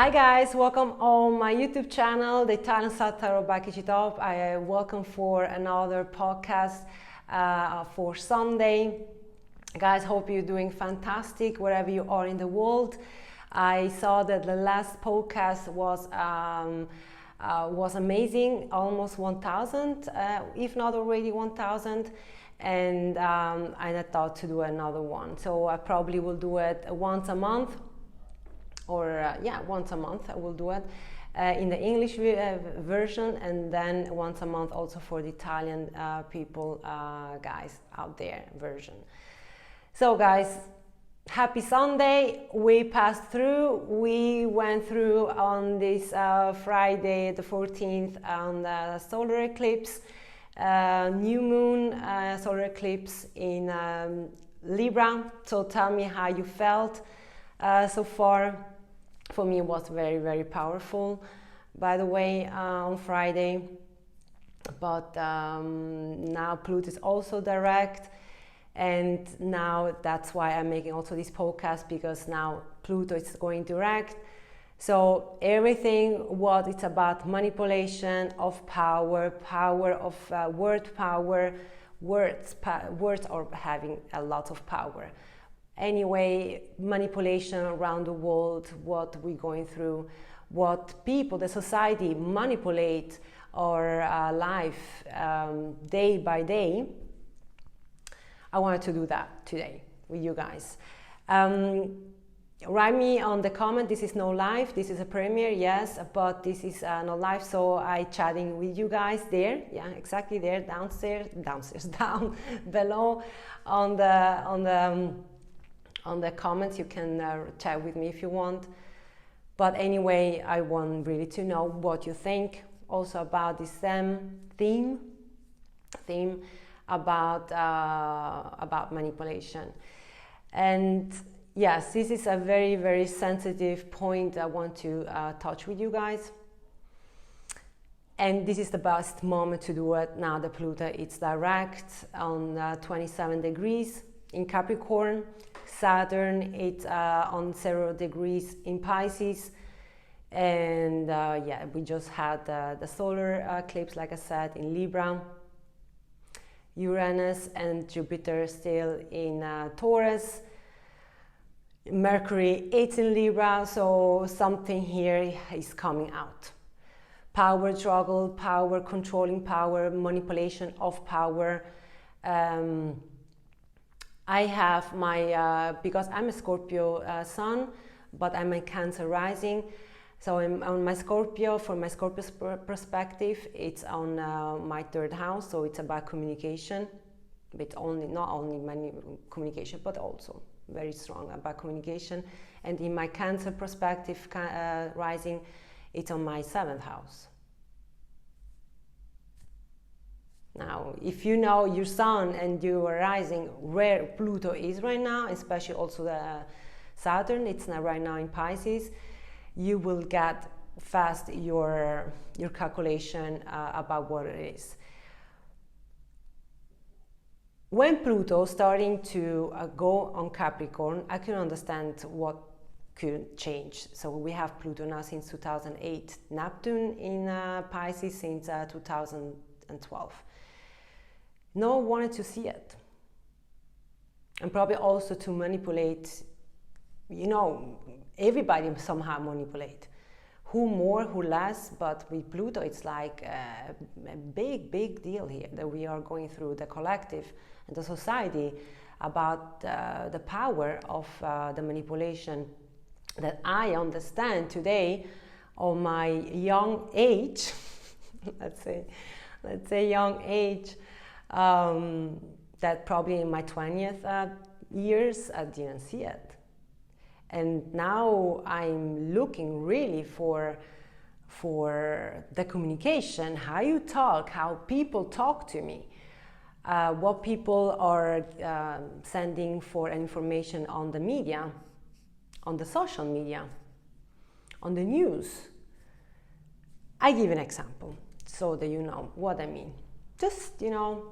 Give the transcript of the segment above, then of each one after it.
Hi guys, welcome on my YouTube channel, the Italian Satire by Catchit-up. I welcome for another podcast for Sunday. Guys, hope you're doing fantastic wherever you are in the world. I saw that the last podcast was amazing, almost 1,000, if not already 1,000. And I thought to do another one. So I probably will do it once a month. Once a month I will do it in the English version, and then once a month also for the Italian people, guys out there version. So guys, happy Sunday. We passed through, we went through on this Friday the 14th on the solar eclipse, new moon solar eclipse in Libra. So tell me how you felt so far. For me, it was very, very powerful, by the way, on Friday. But now Pluto is also direct, and now that's why I'm making also this podcast, because now Pluto is going direct. So everything what it's about manipulation of power, power of word power, words are having a lot of power. Anyway, manipulation around the world, what we're going through, what people, the society manipulate our life day by day. I wanted to do that today with you guys. Write me on the comment, this is no live, this is a premiere, yes, but this is no live, so I chatting with you guys there, yeah, exactly there, downstairs, down below on the comments. You can chat with me if you want. But anyway, I want really to know what you think also about this theme about manipulation. And yes, this is a very, very sensitive point I want to touch with you guys. And this is the best moment to do it now. The Pluto, it's direct on 27 degrees in Capricorn. Saturn, it's on 0 degrees in Pisces. And yeah, we just had the solar eclipse, like I said, in Libra. Uranus and Jupiter still in Taurus. Mercury, it's in Libra, so something here is coming out. Power struggle, power controlling power, manipulation of power. I have my, because I'm a Scorpio sun, but I'm a Cancer rising. So on my Scorpio, from my Scorpio perspective, it's on my 3rd house. So it's about communication, but not only communication, but also very strong about communication. And in my Cancer perspective rising, it's on my 7th house. Now, if you know your sun and you are rising where Pluto is right now, especially also the Saturn, it's not right now in Pisces, you will get fast your calculation about what it is. When Pluto starting to go on Capricorn, I can understand what could change. So we have Pluto now since 2008, Neptune in Pisces since 2012. No one wanted to see it. And probably also to manipulate, you know, everybody somehow manipulate. Who more, who less, but with Pluto it's like a big, big deal here that we are going through, the collective and the society, about the power of the manipulation that I understand today on my young age, let's say young age, that probably in my 20th years I didn't see it. And now I'm looking really for the communication, how you talk, how people talk to me, what people are sending for information on the media, on the social media, on the news. I give an example so that you know what I mean. Just, you know,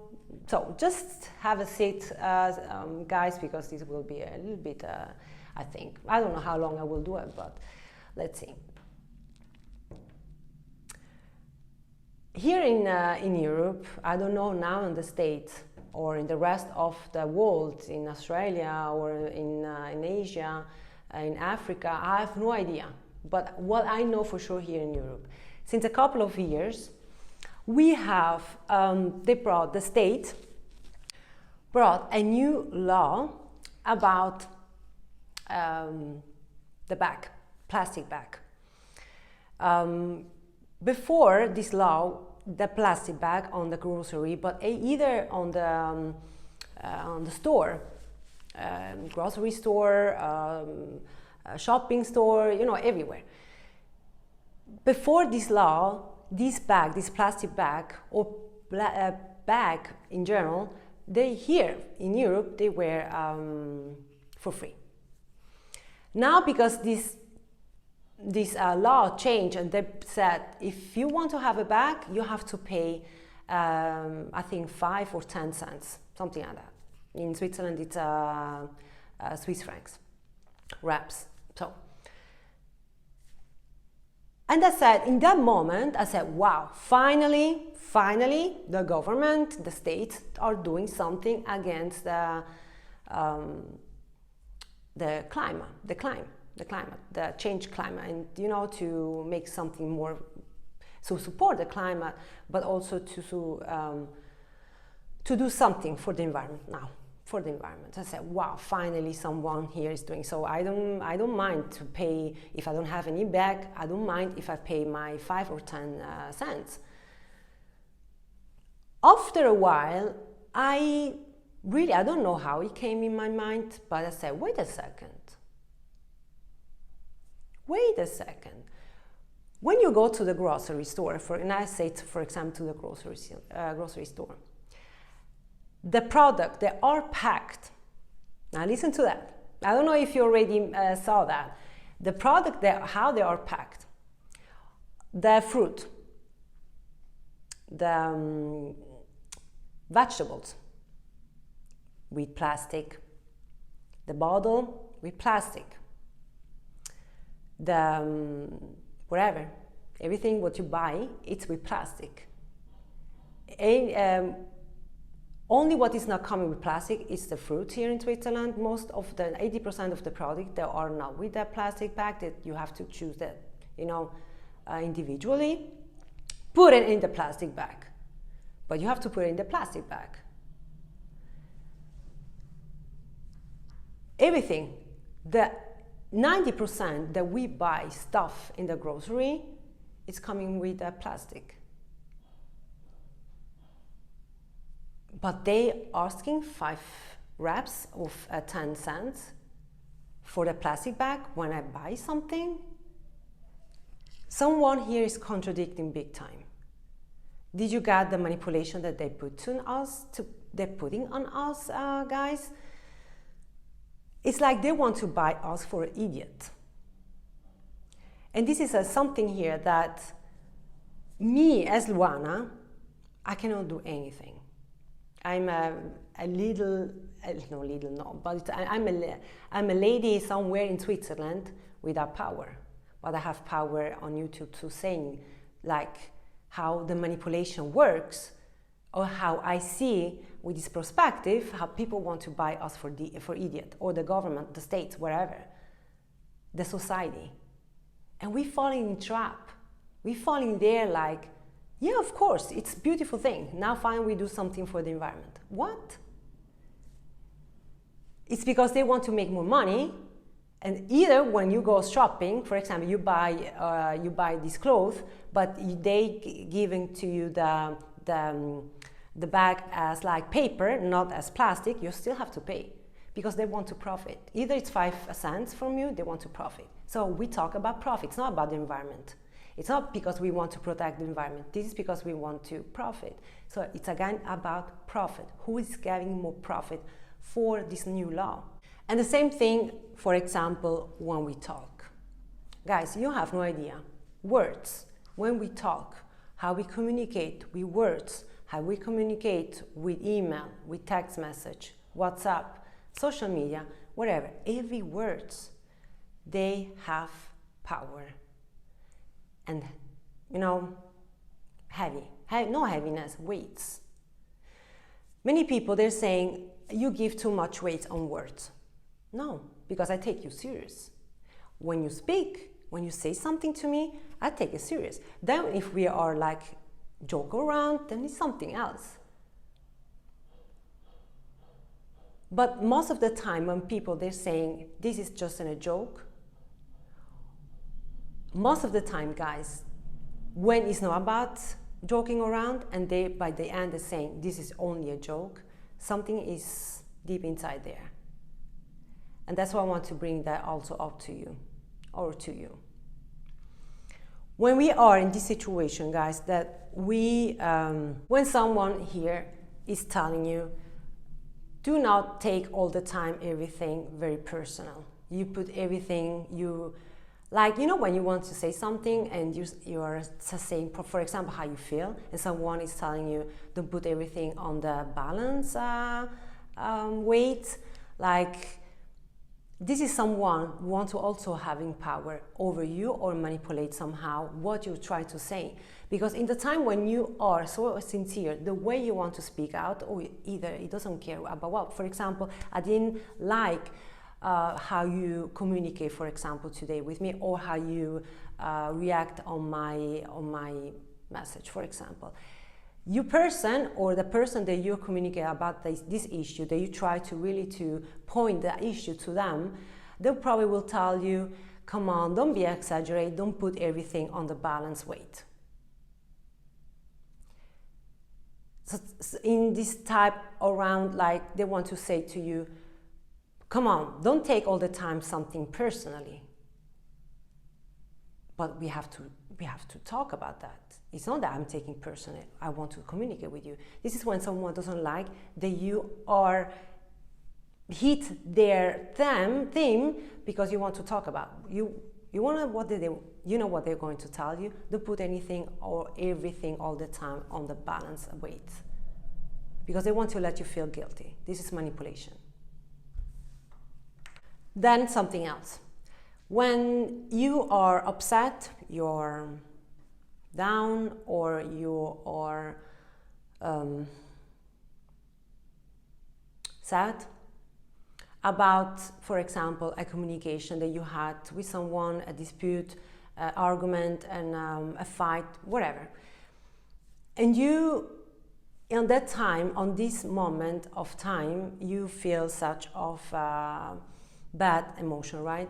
so just have a seat, guys, because this will be a little bit, I think, I don't know how long I will do it, but Let's see. Here in Europe, I don't know now in the States or in the rest of the world, in Australia or in Asia, in Africa, I have no idea. But what I know for sure here in Europe, since a couple of years, we have, the state brought a new law about the bag, plastic bag. Before this law, the plastic bag on the grocery, but either on the store, grocery store, shopping store, you know, everywhere. Before this law, this bag, this plastic bag or bag in general, they here in Europe they were for free. Now because this law changed and they said if you want to have a bag you have to pay I think 5 or 10 cents, something like that. In Switzerland it's Swiss francs, wraps. So, and I said in that moment I said wow, finally the government, the states are doing something against the change climate, and you know, to make something more to support the climate, but also to do something for the environment now. For the environment, I said, wow, finally someone here is doing so. I don't mind to pay if I don't have any bag. I don't mind if I pay my 5 or 10 cents. After a while, I don't know how it came in my mind, but I said, wait a second. When you go to the grocery store, and I say, for example, to the grocery store, the product, they are packed. Now listen to that. I don't know if you already saw that. The product, how they are packed. The fruit, the vegetables with plastic, the bottle with plastic, the whatever, everything what you buy, it's with plastic. Only what is not coming with plastic is the fruit here in Switzerland. Most of the 80% of the product, they are not with that plastic bag, that you have to choose that, you know, individually. Put it in the plastic bag, but you have to put it in the plastic bag. Everything, the 90% that we buy stuff in the grocery, it's coming with plastic. But they asking 5 wraps of 10 cents for the plastic bag when I buy something. Someone here is contradicting big time. Did you get the manipulation that they put on us? They're putting on us, guys? It's like they want to buy us for an idiot. And this is something here that me as Luana, I cannot do anything. I'm I'm a lady somewhere in Switzerland without power, but I have power on YouTube to saying like how the manipulation works, or how I see with this perspective how people want to buy us for idiot, or the government, the states, wherever, the society, and we fall in trap. We fall in there like, yeah, of course, it's a beautiful thing. Now fine, we do something for the environment. What? It's because they want to make more money, and either when you go shopping, for example, you buy this clothes, but they giving to you the bag as like paper, not as plastic, you still have to pay because they want to profit. Either it's 5 cents from you, they want to profit. So we talk about profit. It's not about the environment. It's not because we want to protect the environment. This is because we want to profit. So it's again about profit. Who is getting more profit for this new law? And the same thing, for example, when we talk. Guys, you have no idea. Words, when we talk, how we communicate with words, how we communicate with email, with text message, WhatsApp, social media, whatever. Every words, they have power. And, you know, no heaviness, weights. Many people, they're saying, you give too much weight on words. No, because I take you serious. When you speak, when you say something to me, I take it serious. Then if we are like joke around, then it's something else. But most of the time when people, they're saying, this is just a joke, most of the time, guys, when it's not about joking around and they, by the end, they're saying, this is only a joke, something is deep inside there. And that's why I want to bring that also up to you, or to you. When we are in this situation, guys, that we, when someone here is telling you, do not take all the time everything very personal. You put everything you, like, you know, when you want to say something and you are saying, for example, how you feel, and someone is telling you, don't put everything on the balance weight, like, this is someone who wants to also having power over you or manipulate somehow what you try to say. Because in the time when you are so sincere, the way you want to speak out, or either it doesn't care about what. For example, I didn't like how you communicate, for example, today with me, or how you react on my message, for example. You person, or the person that you communicate about this issue, that you try to really to point the issue to them, they probably will tell you, come on, don't be exaggerate, don't put everything on the balance weight. So in this type around, like, they want to say to you, come on, don't take all the time something personally. But we have to talk about that. It's not that I'm taking personally. I want to communicate with you. This is when someone doesn't like that you are hit their theme because you want to talk about. You want to what you know what they're going to tell you. Don't put anything or everything all the time on the balance weight, because they want to let you feel guilty. This is manipulation. Then something else. When you are upset, you're down, or you are sad about, for example, a communication that you had with someone, a dispute, argument, and a fight, whatever. And you, in that time, on this moment of time, you feel such of bad emotion, right?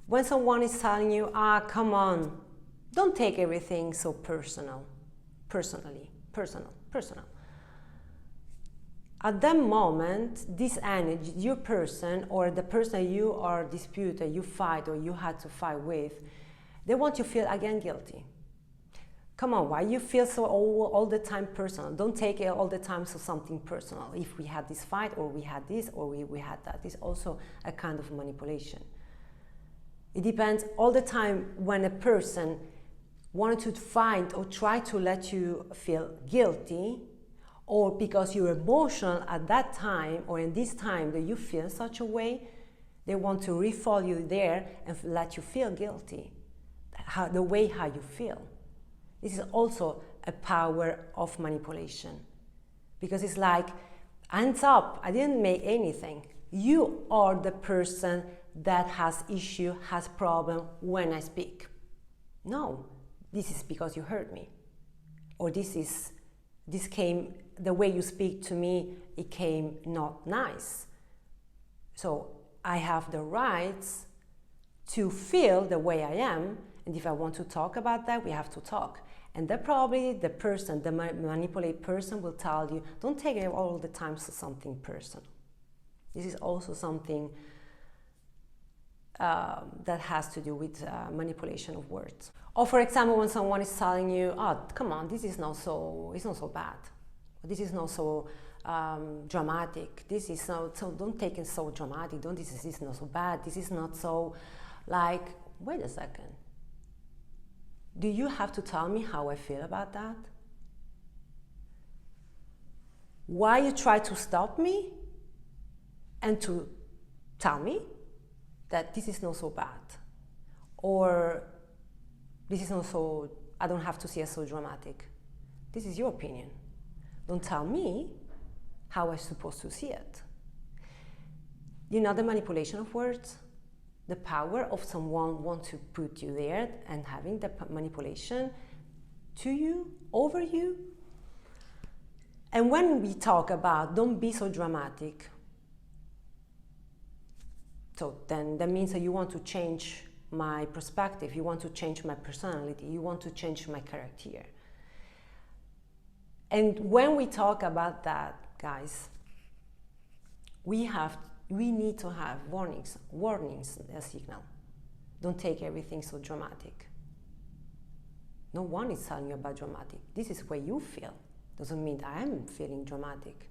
When someone is telling you, come on, don't take everything so personal. At that moment, this energy, your person, or the person you are disputed, you fight, or you had to fight with, they want you to feel again guilty. Come on, why you feel so all the time personal? Don't take it all the time so something personal. If we had this fight, or we had this, or we had that, it's also a kind of manipulation. It depends all the time when a person wanted to find or try to let you feel guilty, or because you're emotional at that time, or in this time that you feel such a way, they want to refollow you there and let you feel guilty, the way how you feel. This is also a power of manipulation, because it's like, hands up, I didn't make anything. You are the person that has issue, has problem when I speak. No, this is because you hurt me, or this came, the way you speak to me, it came not nice. So I have the rights to feel the way I am, and if I want to talk about that, we have to talk. And then probably the person, the manipulated person, will tell you, don't take it all the time to something personal. This is also something that has to do with manipulation of words. Or for example, when someone is telling you, come on, this is not so, it's not so bad. This is not so dramatic. This is not so, don't take it so dramatic. This is not so bad. This is not so, like, wait a second. Do you have to tell me how I feel about that? Why you try to stop me and to tell me that this is not so bad? or this is not so, I don't have to see it so dramatic. This is your opinion. Don't tell me how I'm supposed to see it. You know, the manipulation of words, the power of someone want to put you there and having the manipulation to you, over you. And when we talk about don't be so dramatic, so then that means that you want to change my perspective, you want to change my personality, you want to change my character. And when we talk about that, guys, we need to have warnings signal. Don't take everything so dramatic. No one is telling you about dramatic. This is where you feel. Doesn't mean I am feeling dramatic.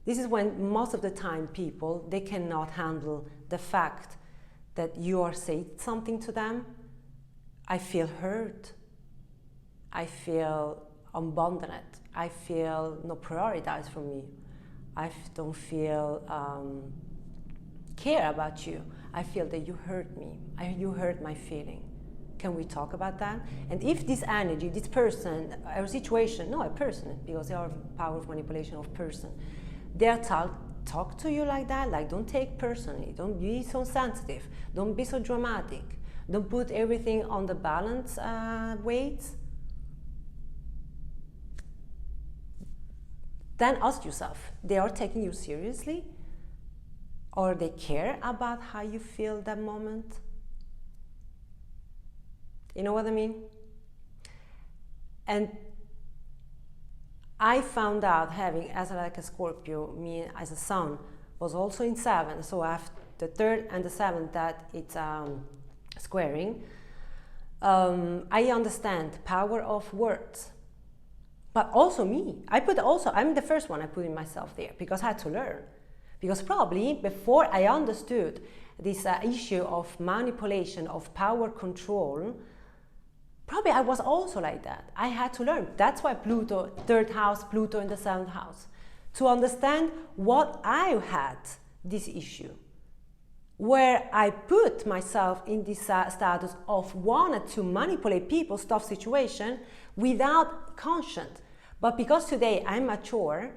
This is when most of the time people, they cannot handle the fact that you are saying something to them. I feel hurt. I feel abandoned. I feel not prioritized from me. I don't feel care about you. I feel that you hurt me. You hurt my feeling. Can we talk about that? And if this energy, this person, or situation, no, a person, because they are power of manipulation of person, they are talk to you like that, like don't take personally, don't be so sensitive, don't be so dramatic, don't put everything on the balance weights. Then ask yourself, they are taking you seriously? Or they care about how you feel that moment? You know what I mean? And I found out having, as like a Scorpio, me as a sun was also in 7, so after the 3rd and the 7th that it's squaring, I understand power of words. But also me, I'm the first one I put in myself there because I had to learn. Because probably before I understood this issue of manipulation, of power control, probably I was also like that. I had to learn. That's why Pluto, 3rd house, Pluto in the 7th house. To understand what I had, this issue. Where I put myself in this status of wanted to manipulate people, stuff, situation, without conscience. But because today I'm mature,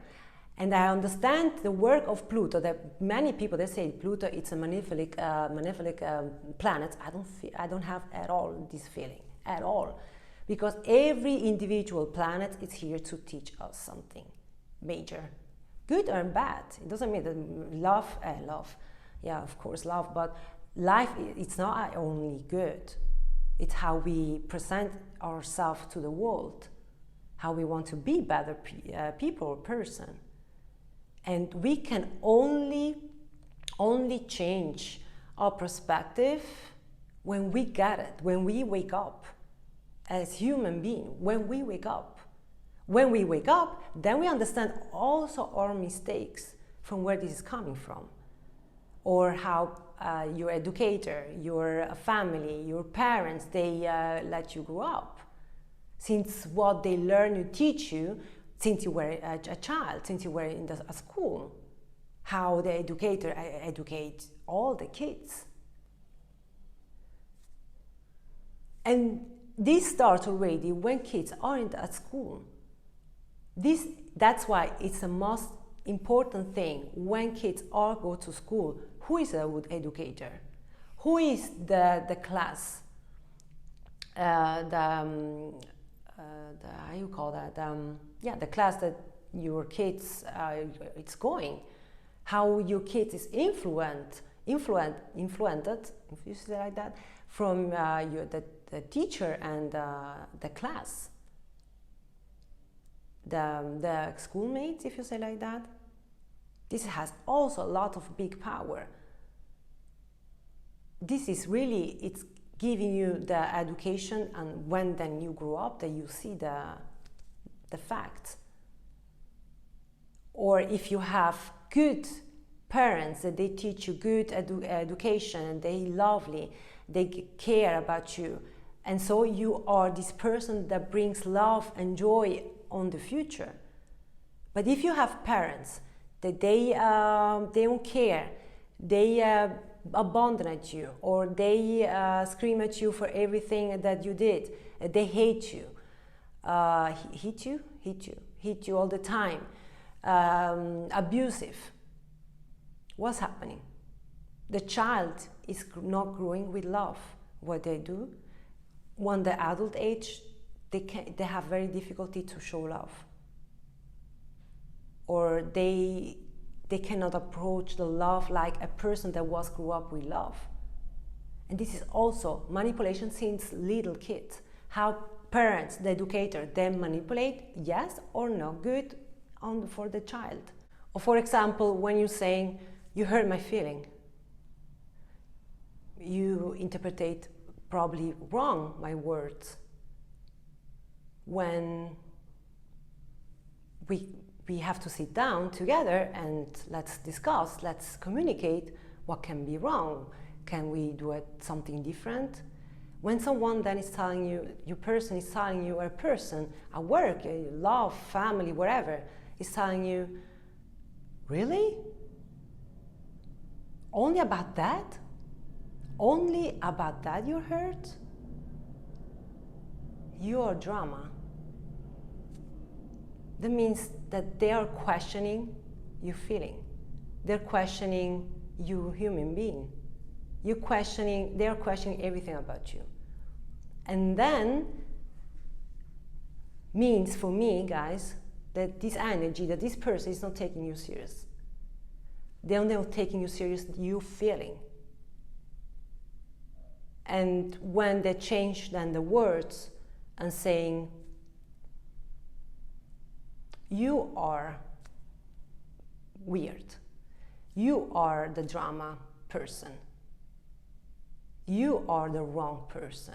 and I understand the work of Pluto, that many people, they say Pluto it's a malefic planet. I don't have at all this feeling, at all. Because every individual planet is here to teach us something major. Good or bad. It doesn't mean that love, yeah, of course, love, but life, it's not only good. It's how we present ourselves to the world, how we want to be better people or person. And we can only change our perspective when we get it, when we wake up as human beings, when we wake up. When we wake up, then we understand also our mistakes from where this is coming from. Or how your educator, your family, your parents, they let you grow up. Since what they learn to teach you since you were a child, since you were in a school, how the educator educates all the kids. And this starts already when kids aren't at school. That's why it's the most important thing when kids all go to school. Who is a good educator? Who is the class? How you call that? The class that your kids it's going. How your kids is influenced, if you say like that, from the teacher and the class. The schoolmates, if you say like that. This has also a lot of big power. This is really, it's giving you the education, and when then you grow up, that you see the facts. Or if you have good parents that they teach you good education and they lovely, they care about you, and so you are this person that brings love and joy on the future. But if you have parents that they don't care, they abandon you, or they scream at you for everything that you did. They hate you, hit you all the time, abusive. What's happening? The child is not growing with love. What they do, when the adult age, they have very difficulty to show love, or they cannot approach the love like a person that grew up with love. And this is also manipulation since little kids. How parents, the educator, then manipulate, yes or no, good for the child. Or for example, when you're saying, you hurt my feeling, you interpret probably wrong my words. When we have to sit down together and let's discuss, let's communicate what can be wrong. Can we do something different? When someone then is telling you, your person is telling you, or a person at work, love, family, whatever, is telling you, really? Only about that? Only about that you're hurt? Your drama. That means that they are questioning your feeling. They're questioning you, human being. They are questioning everything about you. And then means for me, guys, that this energy, that this person is not taking you serious. They're not taking you serious, you feeling. And when they change then the words and saying, you are weird, you are the drama person, you are the wrong person.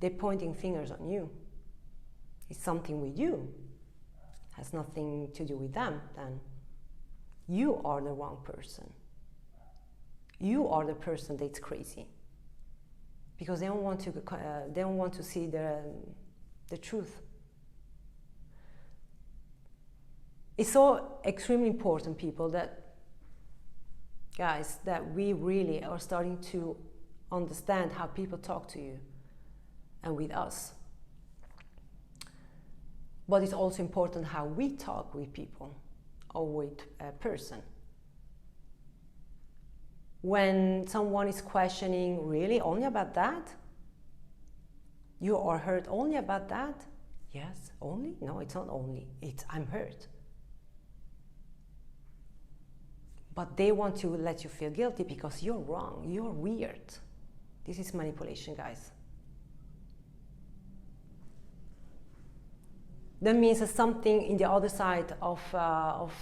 They're pointing fingers on you. It's something with you. Has nothing to do with them then. You are the wrong person. You are the person that's crazy. Because they don't want to see the truth. It's so extremely important, people, guys, that we really are starting to understand how people talk to you and with us. But it's also important how we talk with people or with a person. When someone is questioning, really, only about that? You are hurt only about that? Yes, only? No, it's not only. I'm hurt. But they want to let you feel guilty because you're wrong, you're weird. This is manipulation, guys. That means that something in the other side of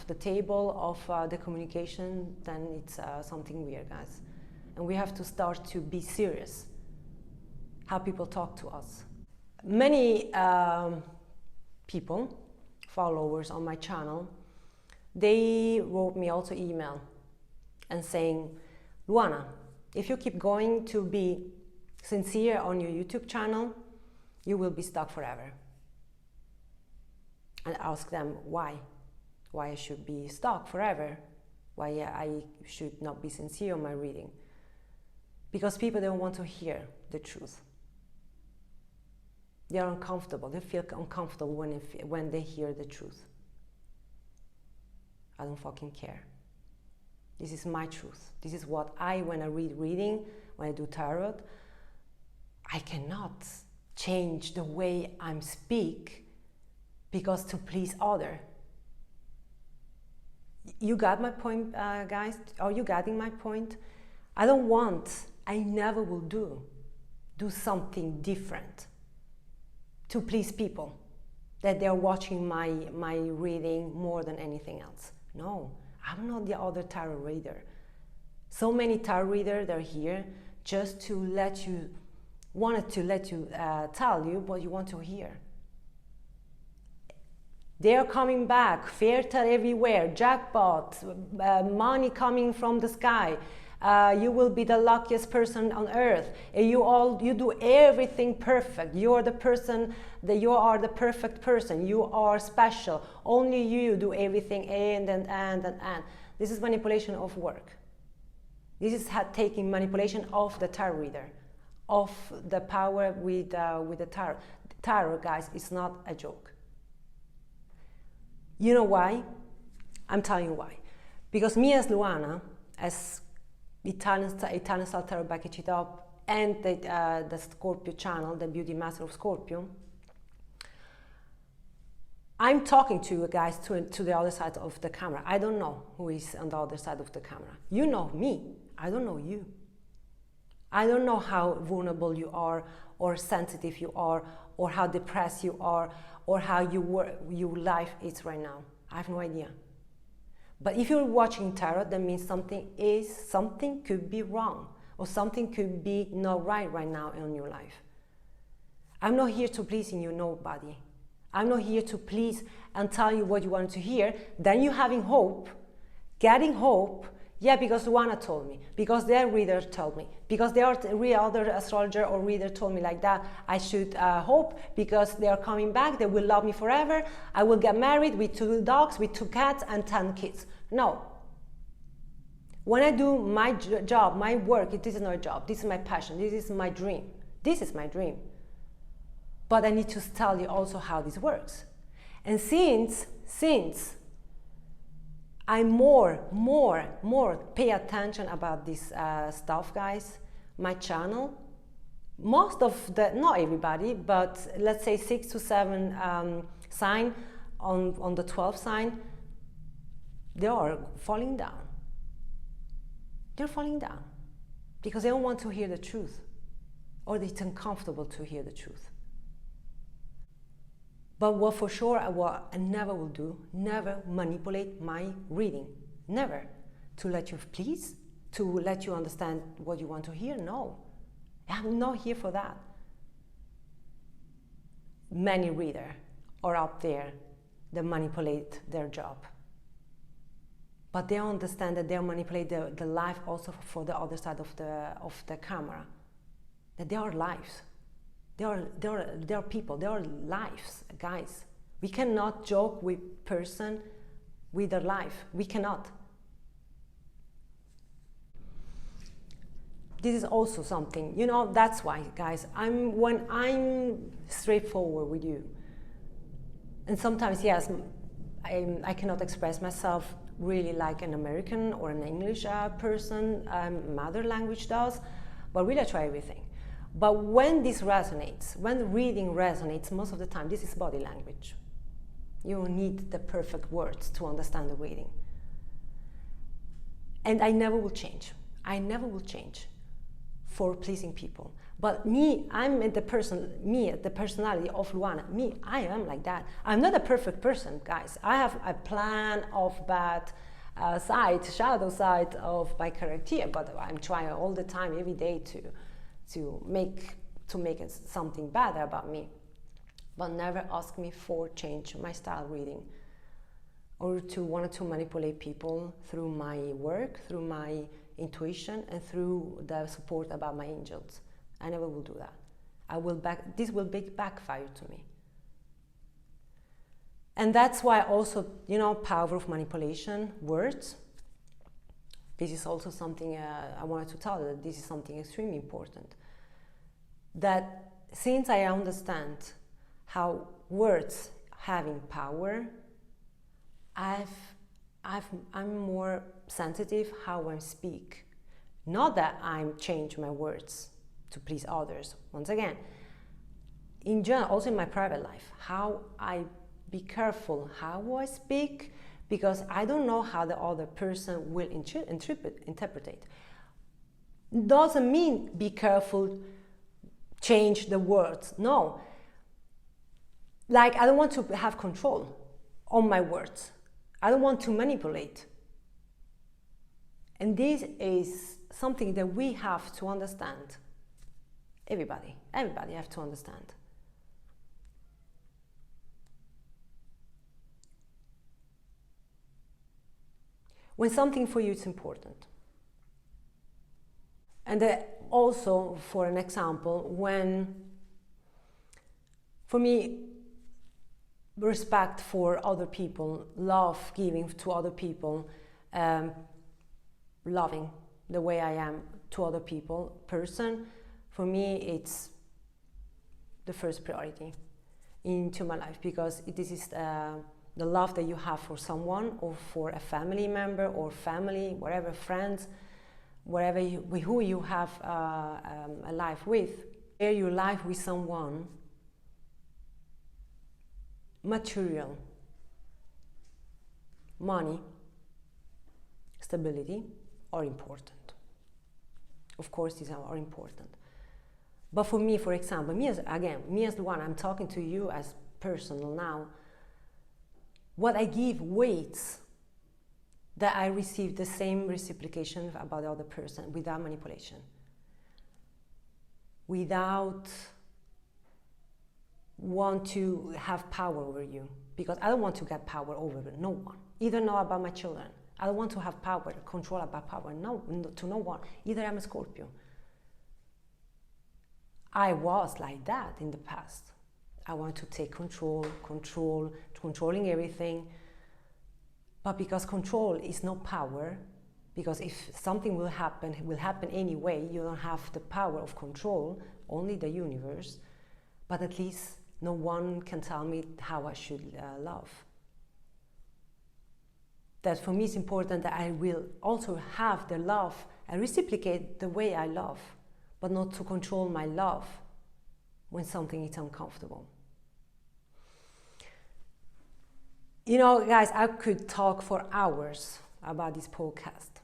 the table, of the communication, then it's something weird, guys. And we have to start to be serious how people talk to us. Many people, followers on my channel, they wrote me also email and saying, Luana, if you keep going to be sincere on your YouTube channel, you will be stuck forever. And ask them why I should be stuck forever, why I should not be sincere on my reading. Because people don't want to hear the truth. They are uncomfortable, they feel uncomfortable when they hear the truth. I don't fucking care. This is my truth. This is what when I reading, when I do tarot, I cannot change the way I speak because to please other. You got my point, guys? Are you getting my point? I never will do something different to please people, that they're watching my reading more than anything else. No, I'm not the other tarot reader. So many tarot readers are here just to wanted to let you tell you what you want to hear. They are coming back, fairy tale everywhere, jackpot, money coming from the sky. You will be the luckiest person on earth. You do everything perfect. You are the person that you are the perfect person. You are special. Only you do everything and. This is manipulation of work. This is taking manipulation of the tarot reader, of the power with the tarot. Tarot, guys, is not a joke. You know why? I'm telling you why. Because me as Luana, as Italian style tarot by Catchit-up, and the Scorpio channel, the Beauty Master of Scorpio, I'm talking to you guys to the other side of the camera. I don't know who is on the other side of the camera. You know me. I don't know you. I don't know how vulnerable you are, or sensitive you are, or how depressed you are, or how your life is right now. I have no idea. But if you're watching tarot, that means something could be wrong, or something could be not right now in your life. I'm not here to pleasing you, nobody. I'm not here to please and tell you what you want to hear. Then you having hope, getting hope. Yeah, because Luana told me, because their reader told me, because the other astrologer or reader told me like that, I should hope, because they are coming back, they will love me forever, I will get married with 2 dogs, with 2 cats and 10 kids. No. When I do my job, my work, this is not a job, this is my passion, this is my dream. This is my dream. But I need to tell you also how this works. And since I more pay attention about this stuff, guys, my channel, most of not everybody, but let's say 6 to 7 sign on the 12th sign, they are falling down. They're falling down because they don't want to hear the truth, or it's uncomfortable to hear the truth. But what for sure, what I never will do, never manipulate my reading. Never. To let you please, to let you understand what you want to hear, no. I'm not here for that. Many readers are up there that manipulate their job. But they understand that they manipulate the life also for the other side of the camera. That they are lives. They are people, they are lives, guys. We cannot joke with person with their life. We cannot. This is also something, you know, that's why, guys, when I'm straightforward with you, and sometimes, yes, I cannot express myself really like an American or an English person, mother language does, but really I try everything. But when this resonates, when reading resonates, most of the time, this is body language. You don't need the perfect words to understand the reading. And I never will change. I never will change for pleasing people. But me, the personality of Luana, me, I am like that. I'm not a perfect person, guys. I have a plan of bad shadow side of my character, but I'm trying all the time, every day to make it something better about me. But never ask me for change my style reading, or to want to manipulate people through my work, through my intuition, and through the support about my angels. I never will do that. This will backfire to me. And that's why also, you know, power of manipulation, words. This is also something I wanted to tell you, that this is something extremely important. That since I understand how words having power, I'm more sensitive how I speak. Not that I'm change my words to please others. Once again, in general, also in my private life, how I be careful how I speak, because I don't know how the other person will interpret it. Doesn't mean be careful, change the words. No. Like, I don't want to have control on my words. I don't want to manipulate. And this is something that we have to understand. Everybody have to understand. When something for you is important. And also, for an example, when, for me, respect for other people, love giving to other people, loving the way I am to other people, person, for me it's the first priority into my life, because this is the love that you have for someone, or for a family member, or family, whatever, friends, whatever who you have a life with. Share your life with someone, material, money, stability are important. Of course, these are important. But for me, for example, me as Luana, I'm talking to you as personal now. What I give weights that I receive the same reciprocation about the other person, without manipulation, without want to have power over you, because I don't want to get power over no one, either know about my children. I don't want to have power, control about power, to no one. Either I'm a Scorpio. I was like that in the past. I want to take controlling everything. But because control is not power, because if something will happen anyway, you don't have the power of control, only the universe. But at least no one can tell me how I should love. That for me it's important that I will also have the love and reciprocate the way I love, but not to control my love when something is uncomfortable. You know, guys, I could talk for hours about this podcast.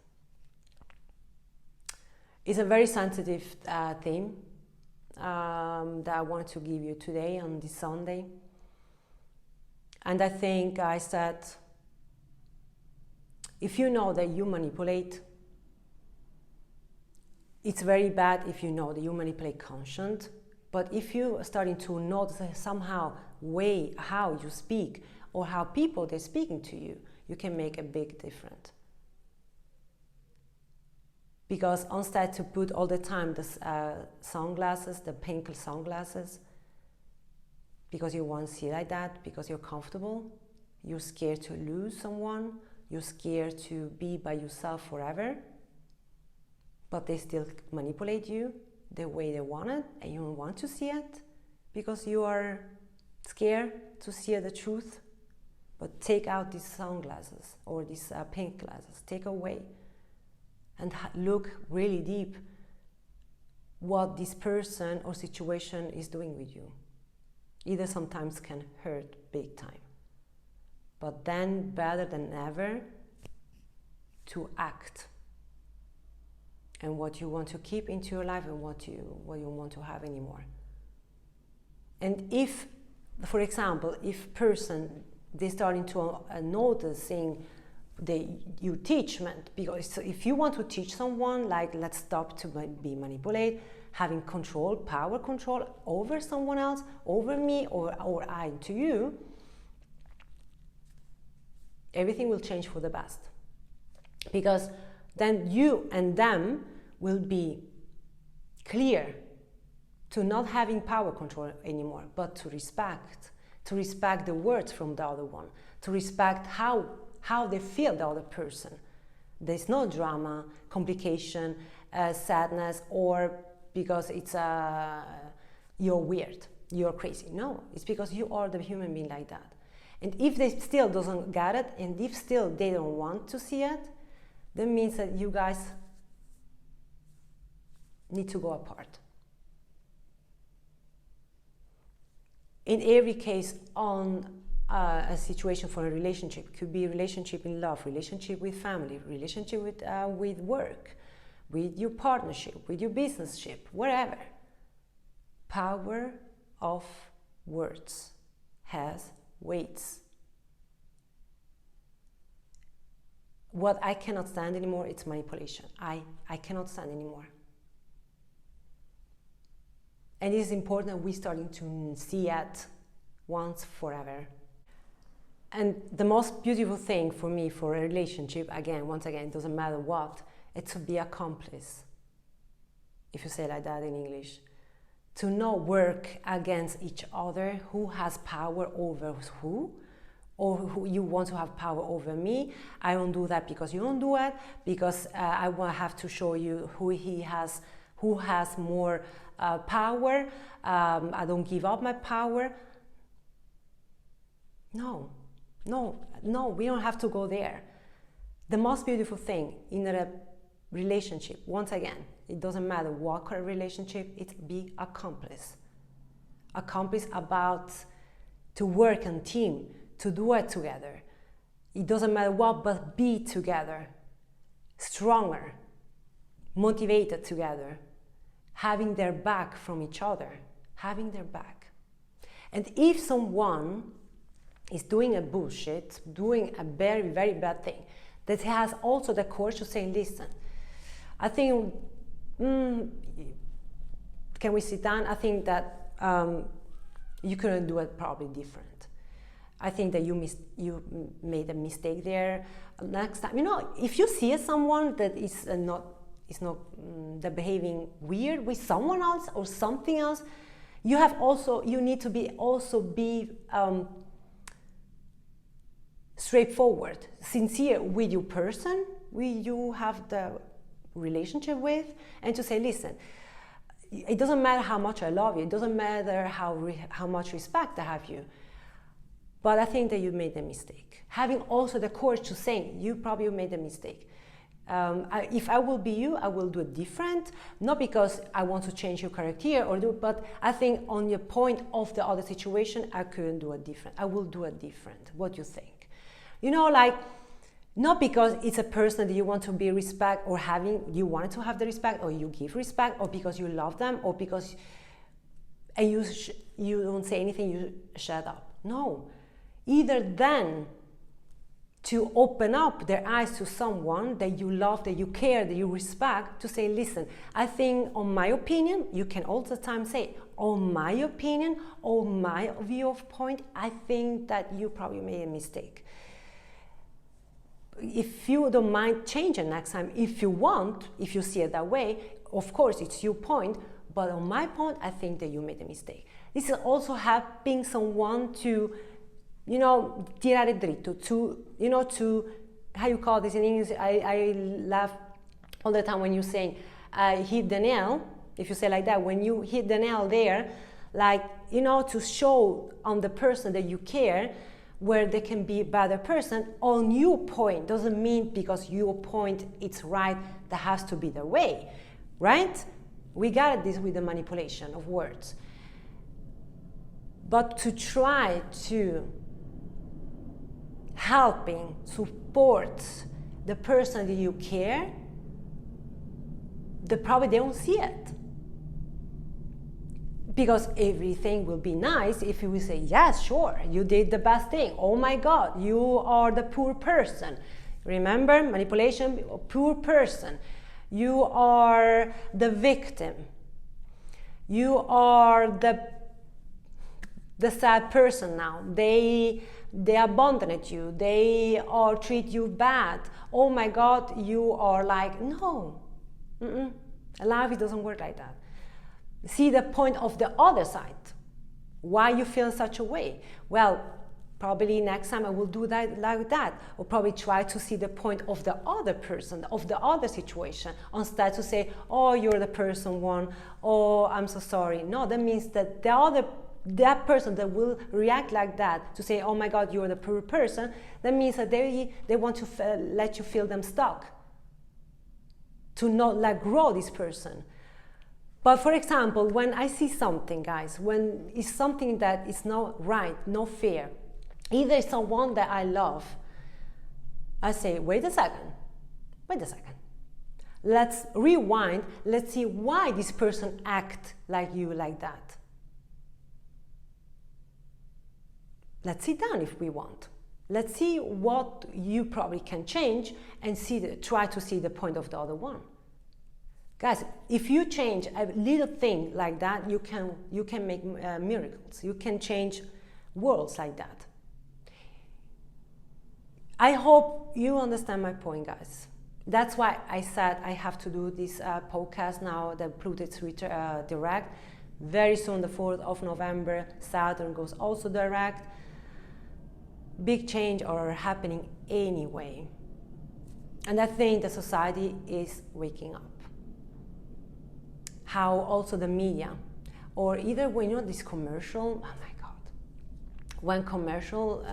It's a very sensitive theme that I want to give you today on this Sunday. And I think, guys, that if you know that you manipulate, it's very bad if you know that you manipulate conscious. But if you are starting to notice somehow way how you speak, or how people they're speaking to you, you can make a big difference. Because instead to put all the time the sunglasses, the pink sunglasses, because you want to see like that, because you're comfortable, you're scared to lose someone, you're scared to be by yourself forever, but they still manipulate you the way they want it, and you don't want to see it because you are scared to see the truth. But take out these sunglasses or these pink glasses, take away, and look really deep what this person or situation is doing with you. Either sometimes can hurt big time, but then better than ever to act and what you want to keep into your life and what you want to have anymore. And if, for example, if person they're starting to noticing your teachment, because if you want to teach someone, like let's stop to be manipulate, having control, power control over someone else, over me or I to you, everything will change for the best. Because then you and them will be clear to not having power control anymore, but to respect the words from the other one, to respect how they feel the other person. There's no drama, complication, sadness, or because it's you're weird, you're crazy. No, it's because you are the human being like that. And if they still doesn't get it, and if still they don't want to see it, that means that you guys need to go apart. In every case, on a situation for a relationship, it could be a relationship in love, relationship with family, relationship with work, with your partnership, with your businessship, wherever. Power of words has weights. What I cannot stand anymore, it's manipulation. I cannot stand anymore. And it is important that we're starting to see it once forever. And the most beautiful thing for me for a relationship, once again, it doesn't matter what, it's to be accomplice. If you say like that in English. To not work against each other, who has power over who, or who you want to have power over me. I don't do that because you don't do it, because I will have to show you who has more power. I don't give up my power. No, we don't have to go there. The most beautiful thing in a relationship, once again, it doesn't matter what kind of relationship, it's be accomplished. Accomplished about to work on team, to do it together. It doesn't matter what, but be together, stronger, motivated together, having their back from each other, having their back. And if someone is doing a bullshit, doing a very, very bad thing, that has also the courage to say, listen, I think, can we sit down? I think that you couldn't do it probably different. I think that you made a mistake there. Next time, if you see someone that is not behaving weird with someone else or something else, you need to be straightforward, sincere with your person, with you have the relationship with, and to say, listen, it doesn't matter how much I love you, it doesn't matter how much respect I have you, but I think that you made a mistake. Having also the courage to say, you probably made a mistake. If I will be you, I will do it different, not because I want to change your character but I think on your point of the other situation, I couldn't do it different. I will do it different. What do you think? Not because it's a person that you want to be respect or you want to have the respect or you give respect or because you love them or because you don't say anything, you shut up. No. Either then to open up their eyes to someone that you love, that you care, that you respect, to say, listen, I think on my opinion, you can all the time say, on my opinion, on my viewpoint, I think that you probably made a mistake. If you don't mind changing next time, if you want, if you see it that way, of course it's your point, but on my point, I think that you made a mistake. This is also helping someone to, tirare dritto, to, how you call this in English? I laugh all the time when you're saying, hit the nail, if you say like that, when you hit the nail there, to show on the person that you care, where they can be a better person on your point. Doesn't mean because your point it's right, that has to be the way, right? We got this with the manipulation of words. But to try to helping, support the person that you care, probably they don't see it. Because everything will be nice if you will say, yes, sure, you did the best thing. Oh my God, you are the poor person. Remember, manipulation, poor person. You are the victim. You are the sad person now. They abandoned you. They treat you bad. Oh my God, you are like, no. Life doesn't work like that. See the point of the other side. Why you feel such a way? Well, probably next time I will do that like that, or probably try to see the point of the other person, of the other situation, instead to say, oh, you're the person one, oh, I'm so sorry. No, that means that that person that will react like that, to say, oh my God, you're the poor person, that means that they want to let you feel them stuck, to not let grow this person. But for example, when I see something, guys, when it's something that is not right, not fair, either someone that I love, I say, wait a second. Let's rewind, let's see why this person acts like you like that. Let's sit down if we want. Let's see what you probably can change and try to see the point of the other one. Guys, if you change a little thing like that, you can make miracles. You can change worlds like that. I hope you understand my point, guys. That's why I said I have to do this podcast now that Pluto's direct. Very soon, the 4th of November, Saturn goes also direct. big change are happening anyway. And I think the society is waking up. How also the media, or either when you're this commercial, oh my God, when commercial,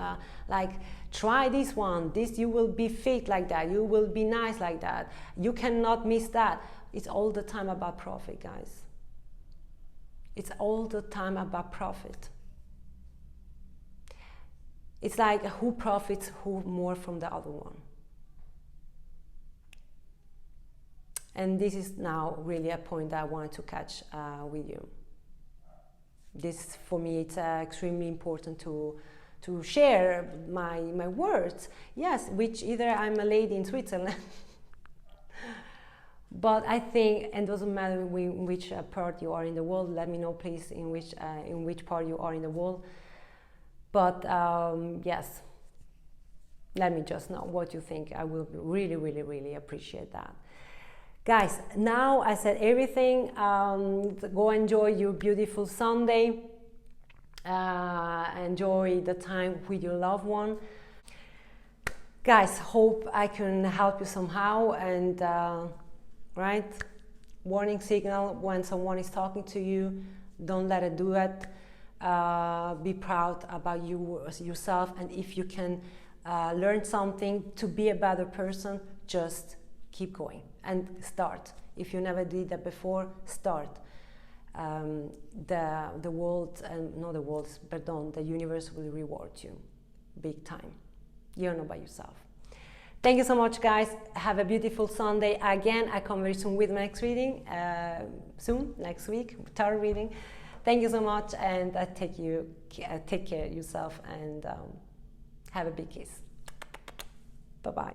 like try this one, this you will be fit like that, you will be nice like that, you cannot miss that. It's all the time about profit, guys. It's all the time about profit. It's like who profits who more from the other one. And this is now really a point that I wanted to catch with you. This, for me, it's extremely important to share my words. Yes, which either I'm a lady in Switzerland, but I think, and doesn't matter in which part you are in the world. Let me know, please, in which part you are in the world. But yes, let me just know what you think. I will really, really, really appreciate that. Guys, now I said everything. Go enjoy your beautiful Sunday. Enjoy the time with your loved one. Guys, hope I can help you somehow. And right, warning signal when someone is talking to you. Don't let it do it. Be proud about yourself. And if you can learn something to be a better person, just keep going and start. If you never did that before, start. The world, not the world, pardon, the universe will reward you big time. You're not by yourself. Thank you so much, guys. Have a beautiful Sunday. Again, I come very soon with my next reading, next week, tarot reading. Thank you so much, and take care of yourself, and have a big kiss. Bye-bye.